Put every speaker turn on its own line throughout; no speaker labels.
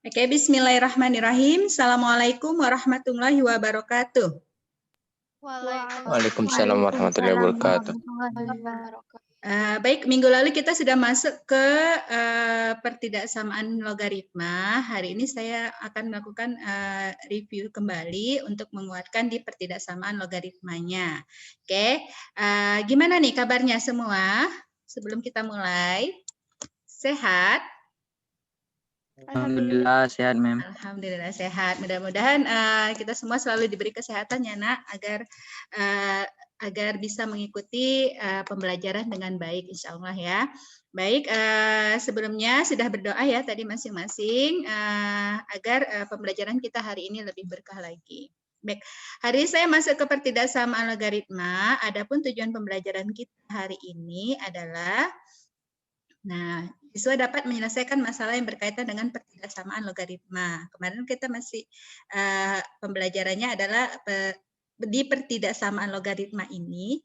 Oke, bismillahirrahmanirrahim. Assalamualaikum warahmatullahi wabarakatuh.
Waalaikumsalam warahmatullahi wabarakatuh.
Baik, minggu lalu kita sudah masuk ke pertidaksamaan logaritma. Hari ini saya akan melakukan review kembali untuk menguatkan di pertidaksamaan logaritmanya. Oke, gimana nih kabarnya semua? Sebelum kita mulai, sehat?
Alhamdulillah sehat, Mem.
Alhamdulillah sehat. Mudah-mudahan kita semua selalu diberi kesehatan ya, Nak, agar bisa mengikuti pembelajaran dengan baik, insya Allah ya. Baik, sebelumnya sudah berdoa ya tadi masing-masing agar pembelajaran kita hari ini lebih berkah lagi. Baik, hari ini saya masuk ke pertidaksamaan logaritma. Adapun tujuan pembelajaran kita hari ini adalah siswa dapat menyelesaikan masalah yang berkaitan dengan pertidaksamaan logaritma. Kemarin kita masih pembelajarannya adalah di pertidaksamaan logaritma ini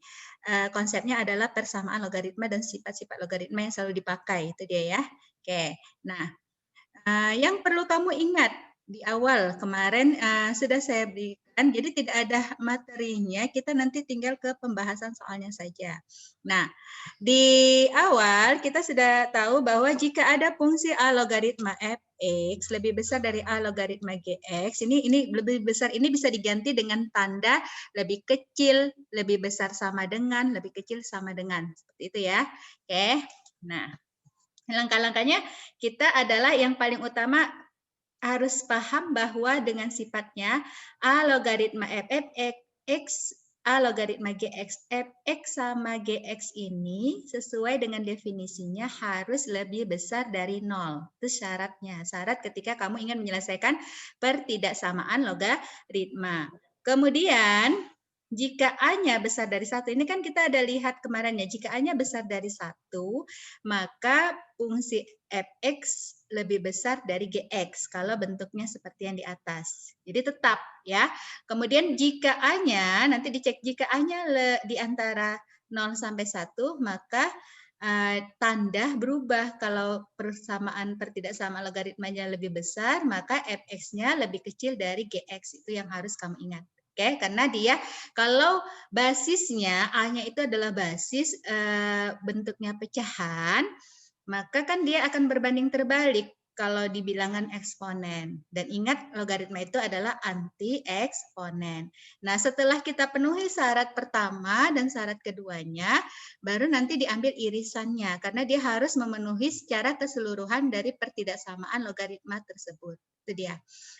konsepnya adalah persamaan logaritma dan sifat-sifat logaritma yang selalu dipakai. Itu dia ya. Oke. Nah, yang perlu kamu ingat di awal kemarin sudah saya berikan, jadi tidak ada materinya, kita nanti tinggal ke pembahasan soalnya saja. Nah, di awal kita sudah tahu bahwa jika ada fungsi A logaritma fx lebih besar dari A logaritma gx, ini lebih besar, ini bisa diganti dengan tanda lebih kecil, lebih besar sama dengan, lebih kecil sama dengan. Seperti itu ya. Oke. Nah, langkah-langkahnya kita adalah yang paling utama harus paham bahwa dengan sifatnya A logaritma fx, A logaritma gx, fx sama gx ini sesuai dengan definisinya harus lebih besar dari 0. Itu syaratnya. Syarat ketika kamu ingin menyelesaikan pertidaksamaan logaritma. Kemudian, jika A-nya besar dari 1, ini kan kita ada lihat kemarin ya, jika A-nya besar dari 1, maka fungsi fx lebih besar dari gx kalau bentuknya seperti yang di atas. Jadi tetap ya. Kemudian jika A-nya, nanti dicek jika A-nya di antara 0 sampai 1, maka tanda berubah. Kalau persamaan pertidaksamaan logaritmanya lebih besar, maka fx-nya lebih kecil dari gx. Itu yang harus kamu ingat. Oke, karena dia kalau basisnya A-nya itu adalah basis bentuknya pecahan, maka kan dia akan berbanding terbalik kalau di bilangan eksponen. Dan ingat logaritma itu adalah anti eksponen. Nah, setelah kita penuhi syarat pertama dan syarat keduanya, baru nanti diambil irisannya karena dia harus memenuhi secara keseluruhan dari pertidaksamaan logaritma tersebut. Itu dia.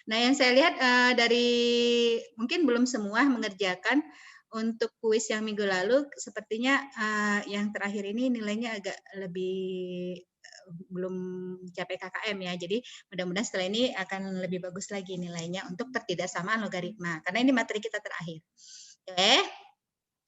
Nah, yang saya lihat dari mungkin belum semua mengerjakan untuk kuis yang minggu lalu, sepertinya yang terakhir ini nilainya agak lebih belum mencapai KKM ya. Jadi mudah-mudahan setelah ini akan lebih bagus lagi nilainya untuk pertidaksamaan logaritma. Karena ini materi kita terakhir. Oke.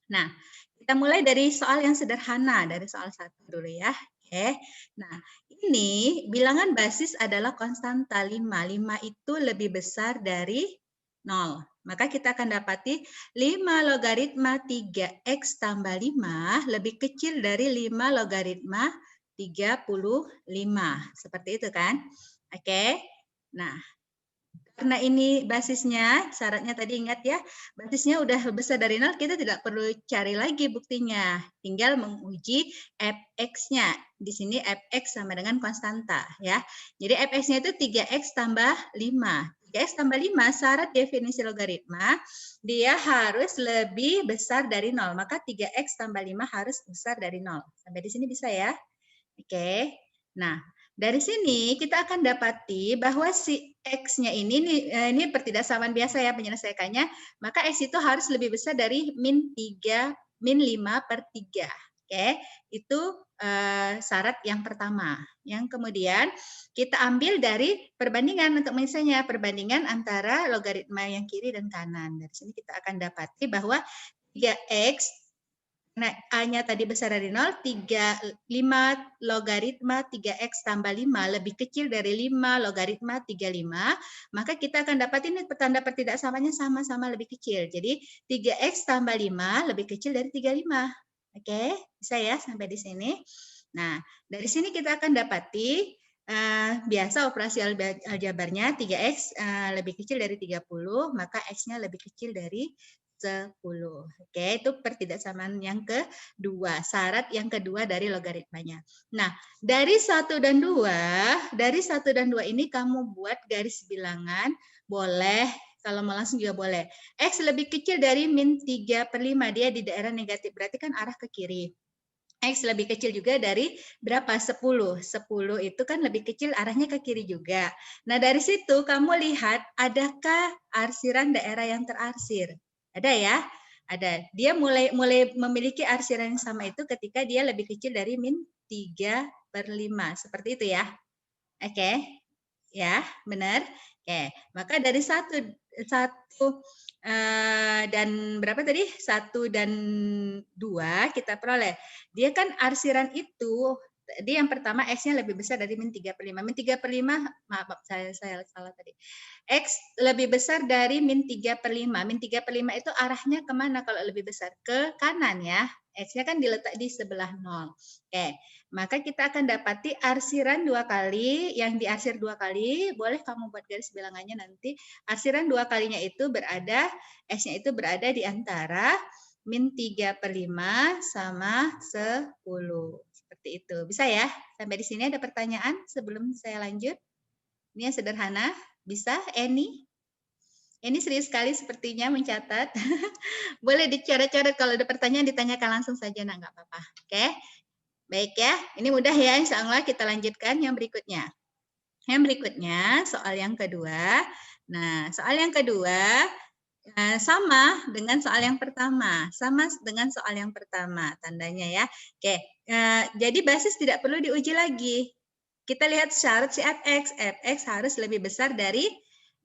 Nah, kita mulai dari soal yang sederhana, dari soal 1 dulu ya. Oke. Nah, ini bilangan basis adalah konstanta 5. 5 itu lebih besar dari 0. Maka kita akan dapati 5 logaritma 3x tambah 5 lebih kecil dari 5 logaritma 35. Seperti itu kan? Oke. Nah, karena ini basisnya, syaratnya tadi ingat ya, basisnya udah besar dari 0, kita tidak perlu cari lagi buktinya. Tinggal menguji fx-nya. Di sini fx sama dengan konstanta ya. Jadi fx-nya itu 3x tambah 5. 3x tambah 5, syarat definisi logaritma, dia harus lebih besar dari 0. Maka 3x tambah 5 harus besar dari 0. Sampai di sini bisa ya? Oke. Nah, dari sini kita akan dapati bahwa si X-nya ini pertidaksamaan biasa ya penyelesaiannya, maka X itu harus lebih besar dari min 5/3. Oke, itu syarat yang pertama. Yang kemudian kita ambil dari perbandingan untuk misalnya perbandingan antara logaritma yang kiri dan kanan. Dari sini kita akan dapati bahwa 3X, nah, A-nya tadi besar dari 0, 5 logaritma 3X tambah 5 lebih kecil dari 5 logaritma 35, maka kita akan dapat ini tanda pertidaksamanya sama-sama lebih kecil. Jadi 3X tambah 5 lebih kecil dari 35. Oke, bisa ya sampai di sini. Nah, dari sini kita akan dapati biasa operasi aljabarnya 3X lebih kecil dari 30, maka X-nya lebih kecil dari 10. Oke, itu pertidaksamaan yang kedua, syarat yang kedua dari logaritmanya. Nah, dari 1 dan 2, ini kamu buat garis bilangan, boleh, kalau mau langsung juga boleh. X lebih kecil dari min 3/5, dia di daerah negatif, berarti kan arah ke kiri. X lebih kecil juga dari berapa? 10. 10 itu kan lebih kecil arahnya ke kiri juga. Nah, dari situ kamu lihat adakah arsiran daerah yang terarsir? Ada ya? Ada. Dia mulai memiliki arsiran yang sama itu ketika dia lebih kecil dari min 3/5. Seperti itu ya. Oke. Ya, benar. Oke, maka dari satu dan berapa tadi? 1 dan 2 kita peroleh. Dia kan arsiran itu, dia yang pertama X-nya lebih besar dari min 3/5. Min 3/5, maaf saya salah tadi. X lebih besar dari min 3/5. Min 3/5 itu arahnya kemana kalau lebih besar? Ke kanan ya. X-nya kan diletak di sebelah 0. Oke, maka kita akan dapati arsiran 2 kali, yang diarsir 2 kali, boleh kamu buat garis bilangannya nanti. Arsiran 2 kalinya itu berada, X-nya itu berada di antara min 3/5 sama 10. Seperti itu. Bisa ya? Sampai di sini ada pertanyaan sebelum saya lanjut? Ini yang sederhana. Bisa, Eni? Eni serius sekali sepertinya mencatat. Boleh dicoret-coret kalau ada pertanyaan ditanyakan langsung saja, nah nggak apa-apa. Oke, baik ya. Ini mudah ya, insya Allah kita lanjutkan yang berikutnya. Yang berikutnya soal yang kedua. Nah, soal yang kedua sama dengan soal yang pertama, tandanya ya. Oke, jadi basis tidak perlu diuji lagi. Kita lihat syarat si fx, fx harus lebih besar dari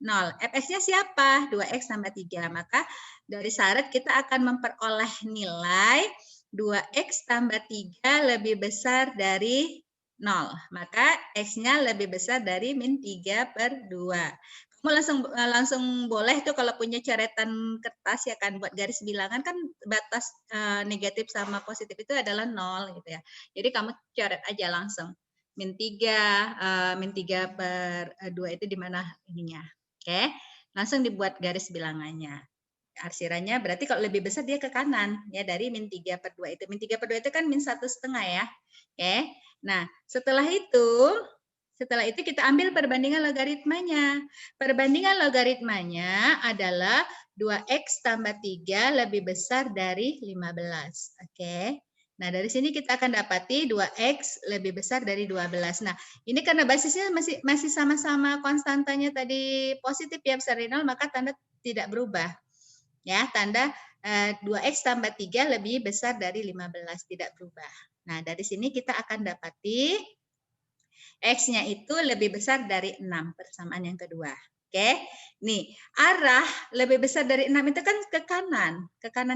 0. Fx-nya siapa? 2x tambah 3. Maka dari syarat kita akan memperoleh nilai 2x tambah 3 lebih besar dari 0. Maka x-nya lebih besar dari min 3/2. Kamu langsung boleh tuh kalau punya coretan kertas ya kan, buat garis bilangan kan batas negatif sama positif itu adalah 0 gitu ya. Jadi kamu coret aja langsung. Min 3/2 itu di mana ininya. Oke, langsung dibuat garis bilangannya. Arsirannya berarti kalau lebih besar dia ke kanan ya, dari min 3/2 itu. Min 3/2 itu kan min 1,5 ya. Oke. Nah, setelah itu kita ambil perbandingan logaritmanya. Perbandingan logaritmanya adalah 2x tambah 3 lebih besar dari 15. Oke. Nah, dari sini kita akan dapati 2x lebih besar dari 12. Nah, ini karena basisnya masih sama-sama konstantanya tadi positif ya, besar dari 0, maka tanda tidak berubah. Ya, tanda 2x tambah 3 lebih besar dari 15, tidak berubah. Nah, dari sini kita akan dapati X-nya itu lebih besar dari 6, persamaan yang kedua. Oke, nih arah lebih besar dari 6 itu kan ke kanan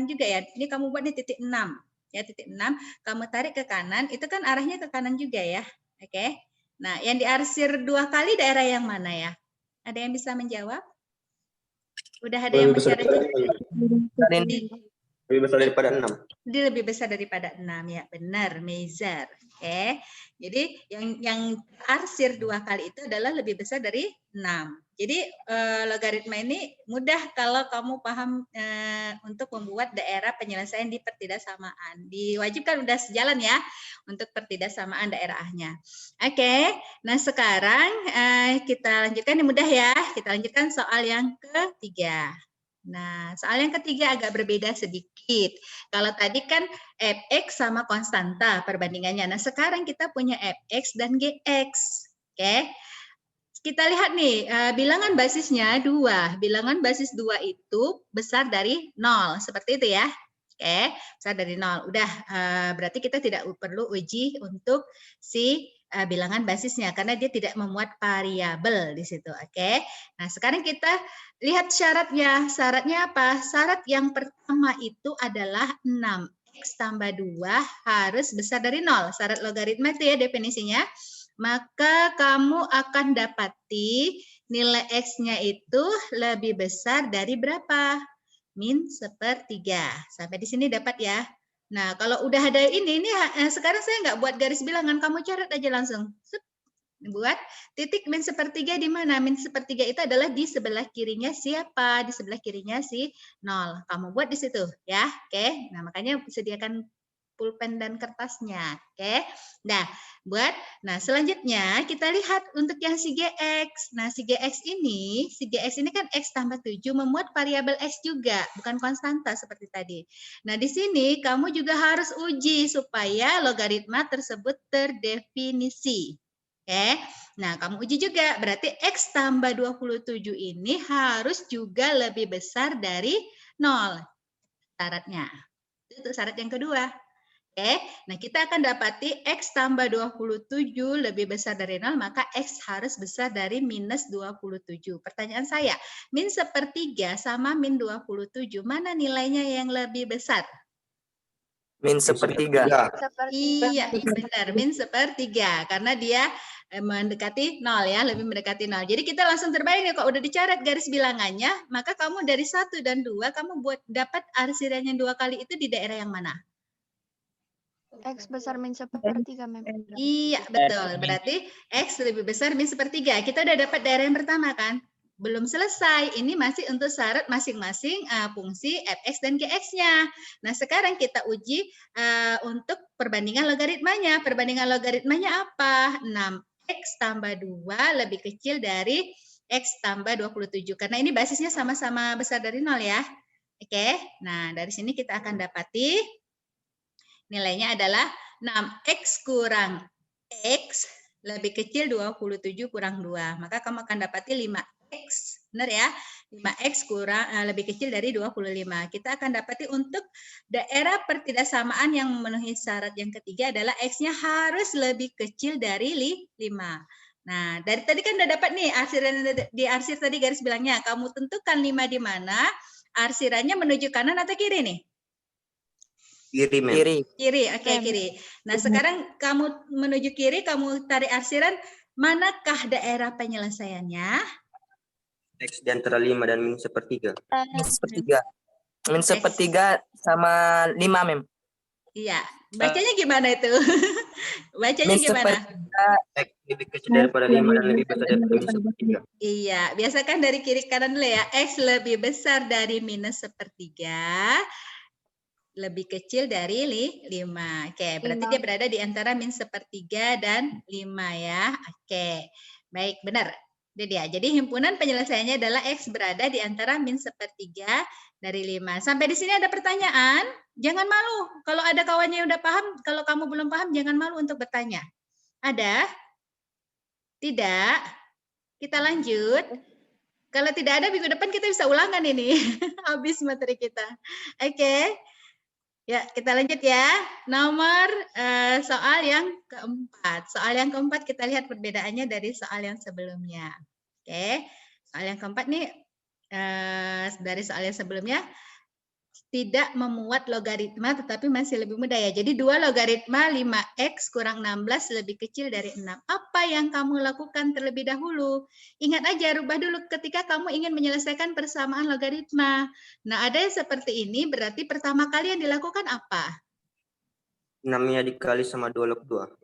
juga ya. Ini kamu buat nih titik 6, ya titik 6, kamu tarik ke kanan, itu kan arahnya ke kanan juga ya. Oke, nah yang diarsir 2 kali daerah yang mana ya? Ada yang bisa menjawab? Udah ada yang mencoret?
Lebih besar daripada 6.
Dia lebih besar daripada 6 ya, benar, Mezar. Oke. Jadi yang arsir 2 kali itu adalah lebih besar dari 6. Jadi logaritma ini mudah kalau kamu paham untuk membuat daerah penyelesaian di pertidaksamaan. Diwajibkan udah sejalan ya untuk pertidaksamaan daerahnya. Oke. Nah, sekarang kita lanjutkan, ini mudah ya. Kita lanjutkan soal yang ketiga. Nah, soal yang ketiga agak berbeda sedikit. Kalau tadi kan fx sama konstanta perbandingannya. Nah, sekarang kita punya fx dan gx. Oke. Kita lihat nih, bilangan basisnya 2. Bilangan basis 2 itu besar dari 0. Seperti itu ya. Oke, besar dari 0. Udah, berarti kita tidak perlu uji untuk si bilangan basisnya karena dia tidak memuat variabel di situ. Oke. Nah, sekarang kita lihat syaratnya. Syaratnya apa? Syarat yang pertama itu adalah 6x tambah 2 harus besar dari 0. Syarat logaritma itu ya definisinya. Maka kamu akan dapati nilai x-nya itu lebih besar dari berapa? Min 1/3. Sampai di sini dapat ya. Nah, kalau udah ada ini sekarang saya nggak buat garis bilangan, kamu coret aja langsung. Buat titik min sepertiga di mana? Min sepertiga itu adalah di sebelah kirinya siapa? Di sebelah kirinya si 0. Kamu buat di situ ya. Oke. Nah, makanya sediakan pulpen dan kertasnya. Oke. Nah, selanjutnya kita lihat untuk yang si GX. Nah, si GX ini kan X tambah 7 memuat variabel X juga, bukan konstanta seperti tadi. Nah, di sini kamu juga harus uji supaya logaritma tersebut terdefinisi. Oke. Nah, kamu uji juga. Berarti X tambah 27 ini harus juga lebih besar dari 0. Syaratnya. Itu syarat yang kedua. Oke. Nah, kita akan dapati X tambah 27 lebih besar dari 0, maka X harus besar dari minus 27. Pertanyaan saya, min sepertiga sama min 27, mana nilainya yang lebih besar?
Min sepertiga.
Iya, benar. Min sepertiga. Karena dia mendekati 0 ya, lebih mendekati 0. Jadi kita langsung terbayang ya, kalau udah dicoret garis bilangannya, maka kamu dari 1 dan 2, kamu buat dapat arsiran yang 2 kali itu di daerah yang mana?
X besar min sepertiga, Mem.
Iya, betul. Berarti X lebih besar min sepertiga. Kita udah dapat daerah yang pertama kan? Belum selesai. Ini masih untuk syarat masing-masing fungsi fx dan gx-nya. Nah, sekarang kita uji untuk perbandingan logaritmanya. Perbandingan logaritmanya apa? 6x tambah 2 lebih kecil dari x tambah 27. Karena ini basisnya sama-sama besar dari 0 ya. Oke. Nah, dari sini kita akan dapati nilainya adalah 6x kurang x lebih kecil 27 kurang 2. Maka kamu akan dapati 5x. Benar ya? 5x kurang lebih kecil dari 25. Kita akan dapati untuk daerah pertidaksamaan yang memenuhi syarat yang ketiga adalah x-nya harus lebih kecil dari 5. Nah, dari tadi kan udah dapat nih arsiran di arsir tadi garis bilangnya. Kamu tentukan 5 di mana? Arsirannya menuju kanan atau kiri nih?
Kiri, Mem.
Kiri, oke, kiri. Nah, sekarang kamu menuju kiri, kamu tarik arsiran, manakah daerah penyelesaiannya?
X di antara 5 dan min sepertiga.
Min
Sepertiga. Min sepertiga sama 5, Mem.
Iya, bacanya gimana itu? Bacanya
Min
gimana?
sepertiga X lebih kecil daripada 5 dan lebih besar daripada min sepertiga.
Iya, biasakan dari kiri kanan dulu ya. X lebih besar dari minus sepertiga, lebih kecil dari 5. Oke, berarti dia berada di antara min sepertiga dan 5 ya. Oke, baik, benar. Itu dia. Jadi himpunan penyelesaiannya adalah X berada di antara min sepertiga dari 5. Sampai di sini ada pertanyaan? Jangan malu. Kalau ada kawannya yang udah paham, kalau kamu belum paham, jangan malu untuk bertanya. Ada? Tidak? Kita lanjut. Kalau tidak ada, minggu depan kita bisa ulangan ini. Habis materi kita. Oke. Ya, kita lanjut ya. Nomor soal yang keempat. Soal yang keempat kita lihat perbedaannya dari soal yang sebelumnya. Oke, soal yang keempat nih dari soal yang sebelumnya tidak memuat logaritma tetapi masih lebih mudah ya. Jadi 2 logaritma 5x kurang 16 lebih kecil dari 6. Apa yang kamu lakukan terlebih dahulu? Ingat aja, rubah dulu ketika kamu ingin menyelesaikan persamaan logaritma. Nah, ada yang seperti ini, berarti pertama kali yang dilakukan apa?
6-nya dikali sama 2 log 2.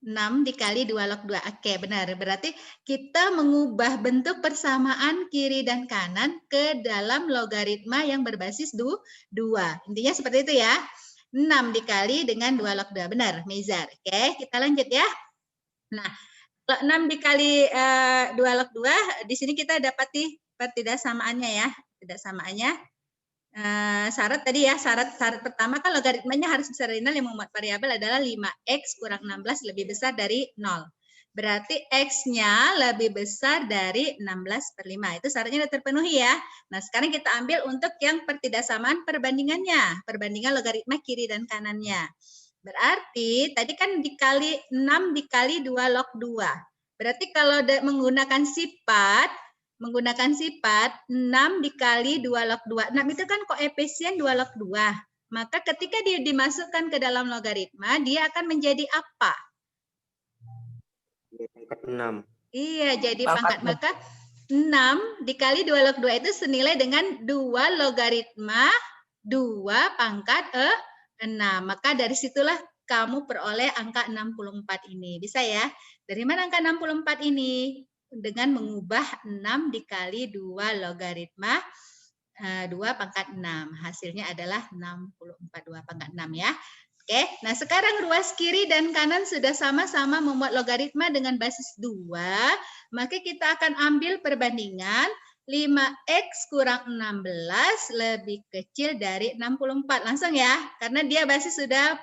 6 dikali 2 log 2. Oke, benar. Berarti kita mengubah bentuk persamaan kiri dan kanan ke dalam logaritma yang berbasis 2. Intinya seperti itu ya. 6 dikali dengan 2 log 2. Benar, Mizar. Oke, kita lanjut ya. Nah, kalau 6 dikali 2 log 2, di sini kita dapati pertidaksamaannya ya. Pertidaksamaannya. Syarat tadi ya, syarat pertama kan logaritmanya harus besar dari 0, yang memuat variabel adalah 5x kurang 16 lebih besar dari 0. Berarti x-nya lebih besar dari 16/5. Itu syaratnya sudah terpenuhi ya. Nah, sekarang kita ambil untuk yang pertidaksamaan perbandingannya. Perbandingan logaritma kiri dan kanannya. Berarti tadi kan dikali 6 dikali 2 log 2. Berarti kalau menggunakan sifat 6 dikali 2 log 2. 6 itu kan koefisien 2 log 2. Maka ketika dia dimasukkan ke dalam logaritma, dia akan menjadi apa?
Pangkat 6.
Iya, jadi pangkat. Maka 6 dikali 2 log 2 itu senilai dengan 2 logaritma 2 pangkat 6. Maka dari situlah kamu peroleh angka 64 ini. Bisa ya? Dari mana angka 64 ini? Dengan mengubah 6 dikali 2 logaritma 2 pangkat 6. Hasilnya adalah 64, 2 pangkat 6 ya. Oke, nah sekarang ruas kiri dan kanan sudah sama-sama membuat logaritma dengan basis 2, maka kita akan ambil perbandingan 5x kurang 16 lebih kecil dari 64. Langsung ya, karena dia basis sudah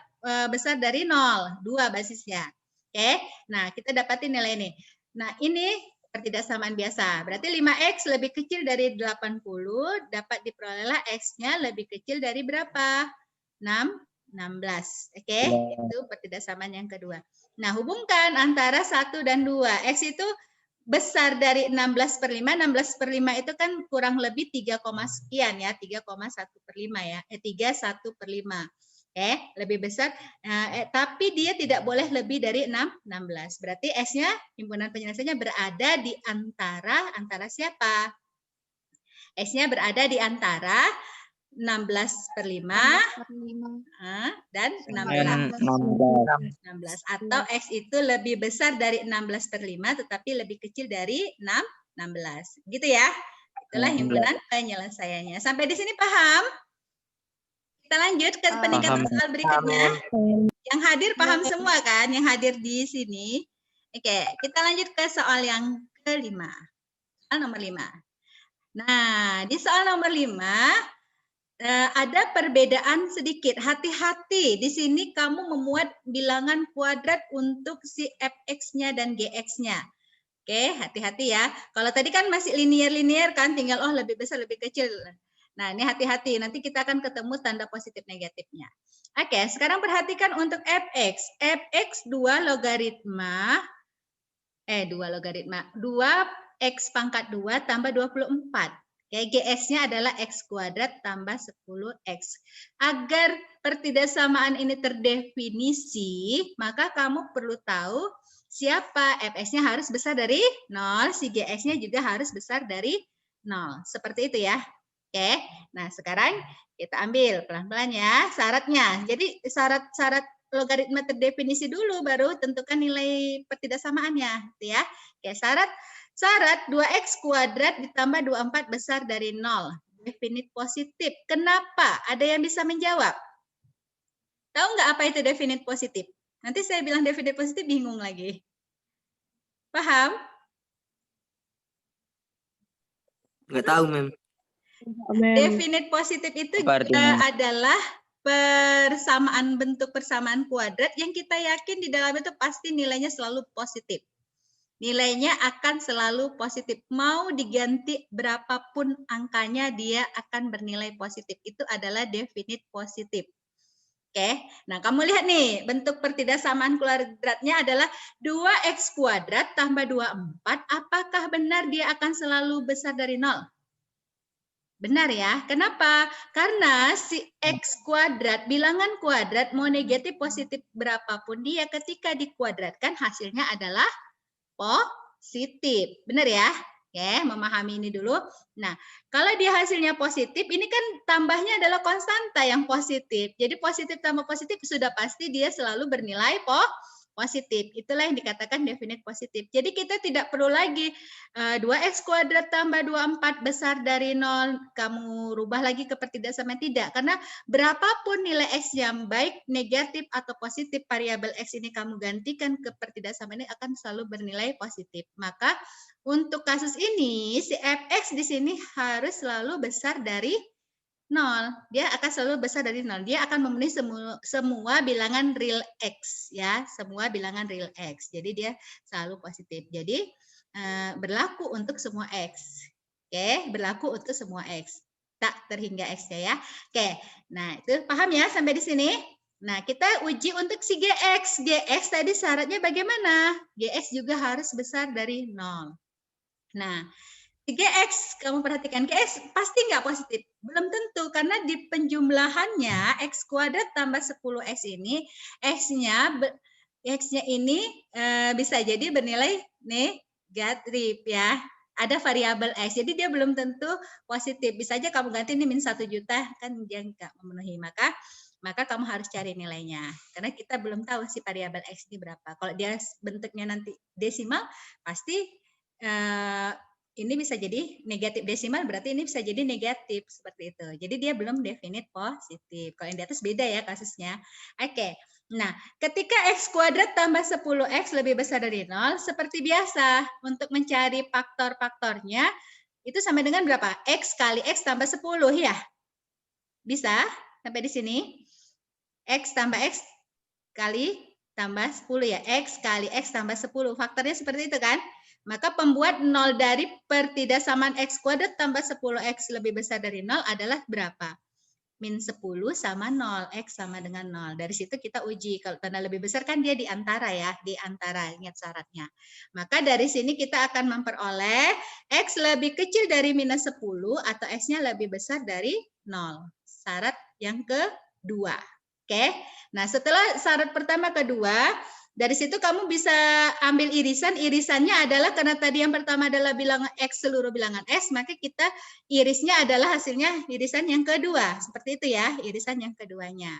besar dari 0, 2 basisnya. Oke, nah kita dapatin nilai ini. Nah ini pertidaksamaan biasa. Berarti 5x lebih kecil dari 80, dapat diperolehlah x-nya lebih kecil dari berapa? 16. Oke, itu pertidaksamaan yang kedua. Nah, hubungkan antara 1 dan 2. X itu besar dari 16/5. 16/5 itu kan kurang lebih 3, sekian ya, 3,1/5 ya. 3/1/5. Oke, lebih besar. Tapi dia tidak boleh lebih dari 16. Berarti S-nya, himpunan penyelesaiannya berada di antara siapa? S-nya berada di antara 16/5 dan 16. 16. Atau X itu lebih besar dari 16/5 tetapi lebih kecil dari 16. Gitu ya. Itulah himpunan penyelesaiannya. Sampai di sini paham? Kita lanjut ke peningkatan soal berikutnya. Yang hadir paham semua kan? Yang hadir di sini. Oke, kita lanjut ke soal yang kelima. Soal nomor 5. Nah, di soal nomor 5 ada perbedaan sedikit. Hati-hati, di sini kamu memuat bilangan kuadrat untuk si fx-nya dan gx-nya. Oke, hati-hati ya. Kalau tadi kan masih linear kan, tinggal lebih besar, lebih kecil. Nah, ini hati-hati. Nanti kita akan ketemu tanda positif negatifnya. Oke, sekarang perhatikan untuk fx. Fx 2 logaritma 2x pangkat 2 tambah 24. GS-nya adalah X kuadrat tambah 10X. Agar pertidaksamaan ini terdefinisi, maka kamu perlu tahu siapa Fx-nya harus besar dari 0, si GX-nya juga harus besar dari 0. Seperti itu ya. Oke, nah sekarang kita ambil pelan-pelan ya syaratnya. Jadi syarat logaritma terdefinisi dulu, baru tentukan nilai pertidaksamaannya. Gitu ya. Oke, syarat 2x kuadrat ditambah 24 besar dari 0. Definit positif. Kenapa? Ada yang bisa menjawab? Tahu nggak apa itu definit positif? Nanti saya bilang definit positif bingung lagi. Paham?
Nggak tahu, Mem.
Definit positif itu adalah bentuk persamaan kuadrat yang kita yakin di dalam itu pasti nilainya selalu positif. Nilainya akan selalu positif. Mau diganti berapapun angkanya, dia akan bernilai positif. Itu adalah definit positif. Oke, nah kamu lihat nih, bentuk pertidaksamaan kuadratnya adalah 2x kuadrat tambah 24. Apakah benar dia akan selalu besar dari 0? Benar ya. Kenapa? Karena si x kuadrat, bilangan kuadrat, mau negatif positif berapapun dia, ketika dikuadratkan hasilnya adalah positif. Benar ya? Oke, memahami ini dulu. Nah, kalau dia hasilnya positif, ini kan tambahnya adalah konstanta yang positif. Jadi positif tambah positif sudah pasti dia selalu bernilai positif. Itulah yang dikatakan definit positif. Jadi kita tidak perlu lagi 2x kuadrat tambah 24 besar dari 0. Kamu rubah lagi ke pertidaksamaan, tidak. Karena berapapun nilai x yang baik, negatif, atau positif, variabel x ini kamu gantikan ke pertidaksamaan ini akan selalu bernilai positif. Maka untuk kasus ini, si fx di sini harus selalu besar dari 0. Dia akan selalu besar dari 0. Dia akan memenuhi semua bilangan real x ya, semua bilangan real x. Jadi dia selalu positif. Jadi berlaku untuk semua x. Oke, berlaku untuk semua x. Tak terhingga x-nya ya. Oke. Nah, itu paham ya sampai di sini? Nah, kita uji untuk si gx. Gx tadi syaratnya bagaimana? Gx juga harus besar dari 0. Nah, GX, kamu perhatikan, GX pasti nggak positif? Belum tentu, karena di penjumlahannya X kuadrat tambah 10X ini, X-nya ini bisa jadi bernilai negatif ya. Ada variabel X, jadi dia belum tentu positif. Bisa aja kamu ganti ini min 1 juta, kan dia nggak memenuhi. Maka maka kamu harus cari nilainya. Karena kita belum tahu si variabel X ini berapa. Kalau dia bentuknya nanti desimal, pasti ini bisa jadi negatif desimal, berarti ini bisa jadi negatif, seperti itu. Jadi dia belum definite positif. Kalau yang di atas beda ya kasusnya. Oke. Nah, ketika X kuadrat tambah 10X lebih besar dari 0, seperti biasa, untuk mencari faktor-faktornya, itu sama dengan berapa? X kali X tambah 10 ya? Bisa? Sampai di sini? X tambah X kali tambah 10 ya. X kali X tambah 10. Faktornya seperti itu kan? Maka pembuat 0 dari pertidaksamaan X kuadrat tambah 10X lebih besar dari 0 adalah berapa? Min 10 sama 0, X sama dengan 0. Dari situ kita uji. Kalau tanda lebih besar kan dia di antara ya, di antara, ingat syaratnya. Maka dari sini kita akan memperoleh X lebih kecil dari minus 10 atau X-nya lebih besar dari 0. Syarat yang kedua. Oke. Nah, setelah syarat pertama kedua, dari situ kamu bisa ambil irisan. Irisannya adalah karena tadi yang pertama adalah bilangan X seluruh bilangan S, maka kita irisnya adalah hasilnya irisan yang kedua. Seperti itu ya, irisan yang keduanya.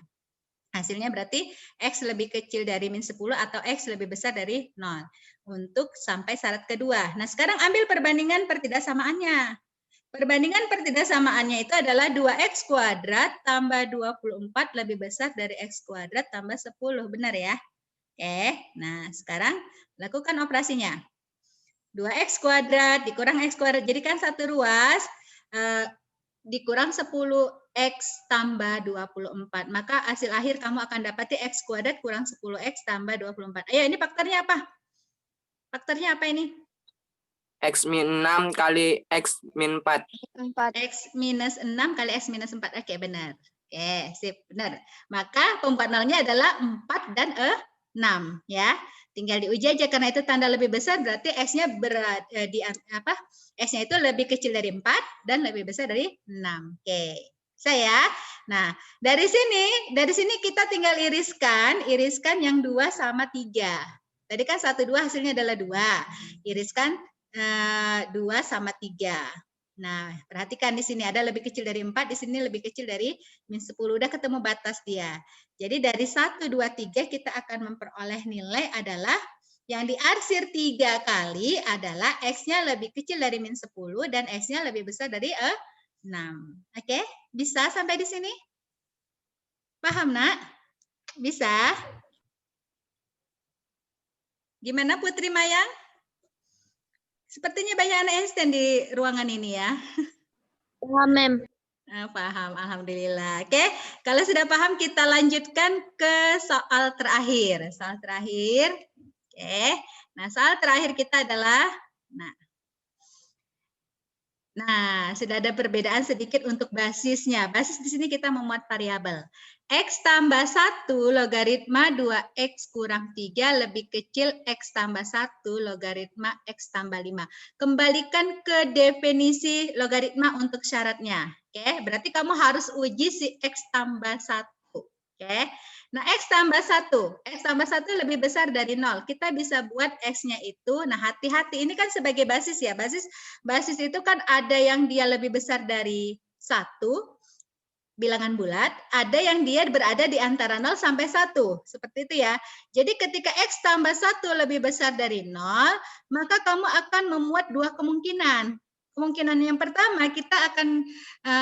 Hasilnya berarti X lebih kecil dari min 10 atau X lebih besar dari 0. Untuk sampai syarat kedua. Nah, sekarang ambil perbandingan pertidaksamaannya. Perbandingan pertidaksamaannya itu adalah 2X kuadrat tambah 24 lebih besar dari X kuadrat tambah 10. Benar ya? Oke, nah sekarang lakukan operasinya. 2X kuadrat dikurang X kuadrat, jadikan satu ruas, dikurang 10X tambah 24. Maka hasil akhir kamu akan dapati X kuadrat kurang 10X tambah 24. Ayo, ini faktornya apa? Faktornya apa ini?
X min 6 kali X min 4.
4.
X minus 6 kali X minus 4. Oke, benar. Oke, sip, benar. Maka pembuat nolnya adalah 4 dan 6 ya. Tinggal diuji aja karena itu tanda lebih besar berarti X-nya X-nya itu lebih kecil dari 4 dan lebih besar dari 6. Oke. Saya. Nah, dari sini kita tinggal iriskan yang 2 sama 3. Tadi kan 1 2 hasilnya adalah 2. Iriskan 2 sama 3. Nah, perhatikan di sini ada lebih kecil dari 4, di sini lebih kecil dari min 10. Udah ketemu batas dia. Jadi dari 1, 2, 3 kita akan memperoleh nilai adalah yang diarsir 3 kali adalah X-nya lebih kecil dari min 10 dan X-nya lebih besar dari 6. Oke? Bisa sampai di sini? Paham, Nak? Bisa? Gimana Putri Mayang? Sepertinya banyak anak Einstein di ruangan ini ya.
Paham, Mem.
Paham, alhamdulillah. Oke, kalau sudah paham kita lanjutkan ke soal terakhir. Soal terakhir. Oke. Nah, soal terakhir kita adalah Nah, sudah ada perbedaan sedikit untuk basisnya. Basis di sini kita memuat variabel. X tambah 1 logaritma 2X kurang 3 lebih kecil X tambah 1 logaritma X tambah 5. Kembalikan ke definisi logaritma untuk syaratnya. Oke, berarti kamu harus uji si X tambah 1. Oke. Nah, X tambah 1 lebih besar dari 0. Kita bisa buat X-nya itu, nah hati-hati, ini kan sebagai basis ya. Basis itu kan ada yang dia lebih besar dari 1, bilangan bulat, ada yang dia berada di antara 0 sampai 1. Seperti itu ya. Jadi ketika X tambah 1 lebih besar dari 0, maka kamu akan memuat dua kemungkinan. Kemungkinan yang pertama, kita akan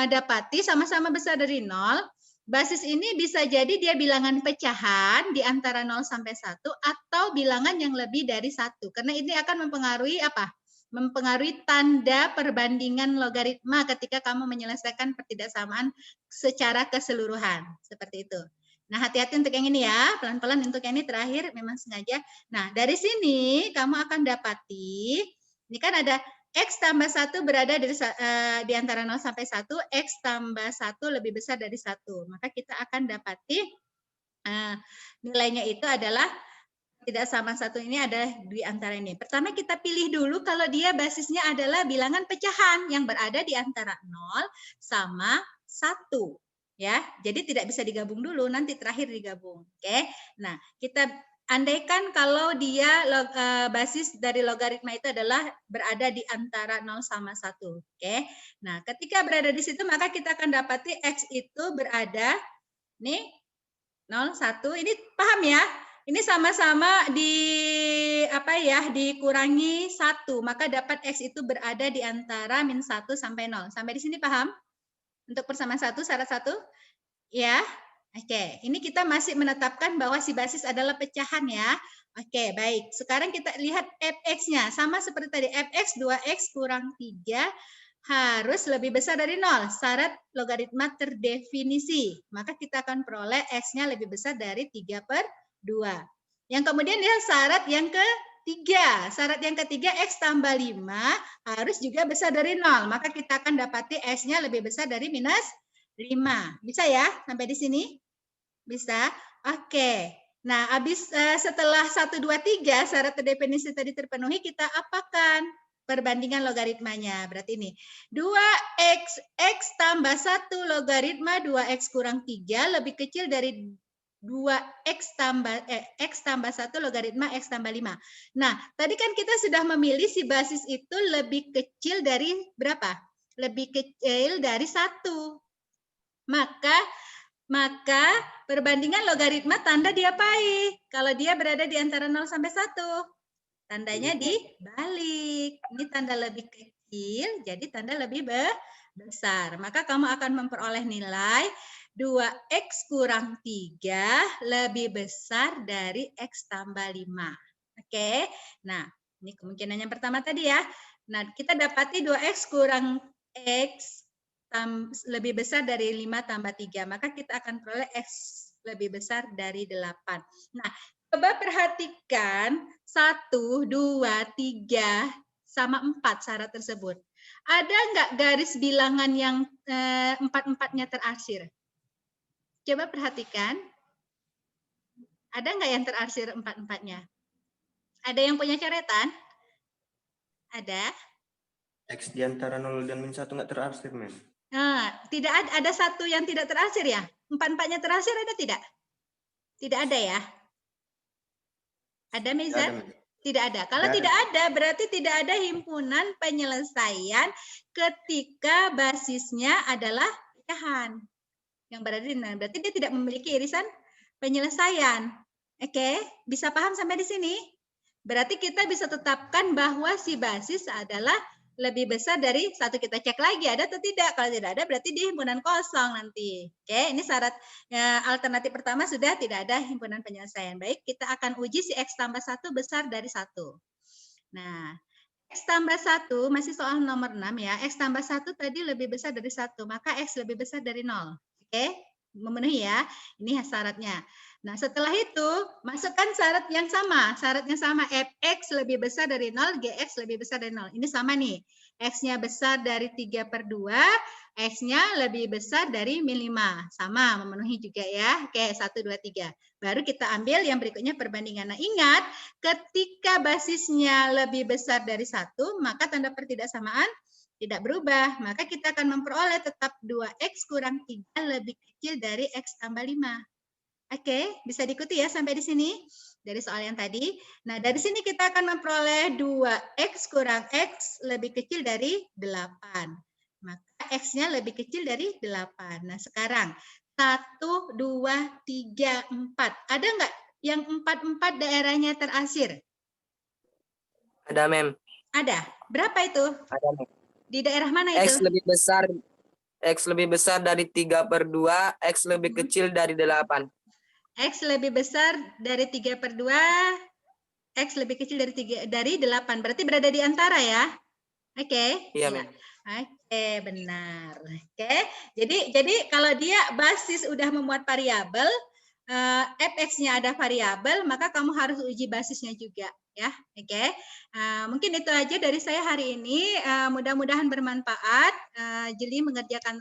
dapati sama-sama besar dari 0, basis ini bisa jadi dia bilangan pecahan di antara 0 sampai 1 atau bilangan yang lebih dari 1. Karena ini akan mempengaruhi apa? Mempengaruhi tanda perbandingan logaritma ketika kamu menyelesaikan pertidaksamaan secara keseluruhan. Seperti itu. Nah, hati-hati untuk yang ini ya. Pelan-pelan untuk yang ini terakhir memang sengaja. Nah, dari sini kamu akan dapati, ini kan ada X tambah 1 berada di antara 0 sampai 1, X tambah 1 lebih besar dari 1. Maka kita akan dapati nilainya itu adalah tidak sama satu ini ada di antara ini. Pertama kita pilih dulu kalau dia basisnya adalah bilangan pecahan yang berada di antara 0 sama 1. Ya, jadi tidak bisa digabung dulu, nanti terakhir digabung. Oke. Nah, kita andaikan kalau dia basis dari logaritma itu adalah berada di antara 0 sama 1. Oke. Nah, ketika berada di situ maka kita akan dapati X itu berada nih 0, 1. Ini paham ya? Ini sama-sama dikurangi 1, maka dapat X itu berada di antara -1 sampai 0. Sampai di sini paham? Untuk persamaan 1, syarat 1? Ya? Oke, ini kita masih menetapkan bahwa si basis adalah pecahan ya. Oke, baik. Sekarang kita lihat fx-nya. Sama seperti tadi, fx 2x kurang 3 harus lebih besar dari 0. Syarat logaritma terdefinisi. Maka kita akan peroleh x-nya lebih besar dari 3/2. Yang kemudian lihat syarat yang ketiga. Syarat yang ketiga, x tambah 5 harus juga besar dari 0. Maka kita akan dapati x-nya lebih besar dari -5. Bisa ya sampai di sini? Bisa? Oke. Nah, setelah 1, 2, 3 syarat terdefinisi tadi terpenuhi, kita apakan? Perbandingan logaritmanya. Berarti ini 2x x tambah 1 logaritma 2x kurang 3 lebih kecil dari 2x tambah 1 logaritma x tambah 5. Nah, tadi kan kita sudah memilih si basis itu lebih kecil dari berapa? Lebih kecil dari 1. Maka perbandingan logaritma tanda diapain? Kalau dia berada di antara 0 sampai 1. Tandanya dibalik. Ini tanda lebih kecil, jadi tanda lebih besar. Maka kamu akan memperoleh nilai 2x kurang 3 lebih besar dari x tambah 5. Oke. Nah, ini kemungkinan yang pertama tadi ya. Nah, kita dapati 2x kurang x lebih besar dari 5 tambah 3. Maka kita akan peroleh x lebih besar dari 8. Nah, coba perhatikan 1, 2, 3, sama 4 syarat tersebut. Ada nggak garis bilangan yang 4-4-nya terarsir? Coba perhatikan. Ada nggak yang terarsir 4-4-nya? Ada yang punya coretan? Ada?
X di antara 0 dan -1 nggak terarsir, Mem.
Nah, tidak ada satu yang tidak terarsir ya? 4-4-nya terarsir ada tidak? Tidak ada ya? Ada, Mezan? Tidak ada. Kalau tidak ada, berarti tidak ada himpunan penyelesaian ketika basisnya adalah pecahan. Yang berada di mana? Berarti dia tidak memiliki irisan penyelesaian. Oke, bisa paham sampai di sini? Berarti kita bisa tetapkan bahwa si basis adalah lebih besar dari 1. Kita cek lagi ada atau tidak. Kalau tidak ada berarti di himpunan kosong nanti. Oke, ini syarat alternatif pertama sudah tidak ada himpunan penyelesaian. Baik, kita akan uji si x tambah 1 besar dari 1. Nah, x tambah 1 masih soal nomor 6 ya. X tambah 1 tadi lebih besar dari 1, maka x lebih besar dari 0. Oke, memenuhi ya. Ini syaratnya. Nah, setelah itu, masukkan syarat yang sama. Syaratnya sama, fx lebih besar dari 0, gx lebih besar dari 0. Ini sama nih. X-nya besar dari 3/2, X-nya lebih besar dari -5. Sama, memenuhi juga ya. Oke, 1, 2, 3. Baru kita ambil yang berikutnya perbandingan. Nah, ingat, ketika basisnya lebih besar dari 1, maka tanda pertidaksamaan tidak berubah. Maka kita akan memperoleh tetap 2x kurang 3 lebih kecil dari x tambah 5. Oke, bisa diikuti ya sampai di sini dari soal yang tadi. Nah, dari sini kita akan memperoleh 2x kurang x lebih kecil dari 8. Maka x-nya lebih kecil dari 8. Nah, sekarang 1, 2, 3, 4. Ada nggak yang 4-4 daerahnya terarsir?
Ada, Mem.
Ada. Berapa itu?
Ada, Mem.
Di daerah mana itu?
X lebih besar dari 3/2, X lebih kecil dari 8.
X lebih besar dari 3/2, X lebih kecil dari 8. Berarti berada di antara ya? Oke.
Iya,
Ya.
Mem.
Oke, benar. Oke. Jadi kalau dia basis udah memuat variabel, fx-nya ada variabel, maka kamu harus uji basisnya juga ya. Oke. Mungkin itu aja dari saya hari ini. Mudah-mudahan bermanfaat. Jeli mengerjakan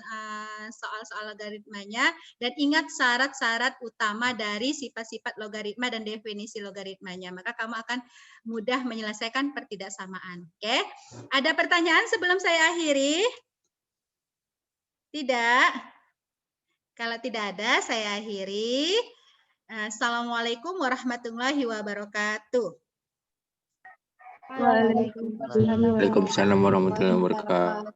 soal-soal logaritmanya dan ingat syarat-syarat utama dari sifat-sifat logaritma dan definisi logaritmanya. Maka kamu akan mudah menyelesaikan pertidaksamaan. Oke. Ada pertanyaan sebelum saya akhiri? Tidak. Kalau tidak ada, saya akhiri. Assalamualaikum warahmatullahi wabarakatuh.
Waalaikumsalam
Waalaikumsalam warahmatullahi wabarakatuh.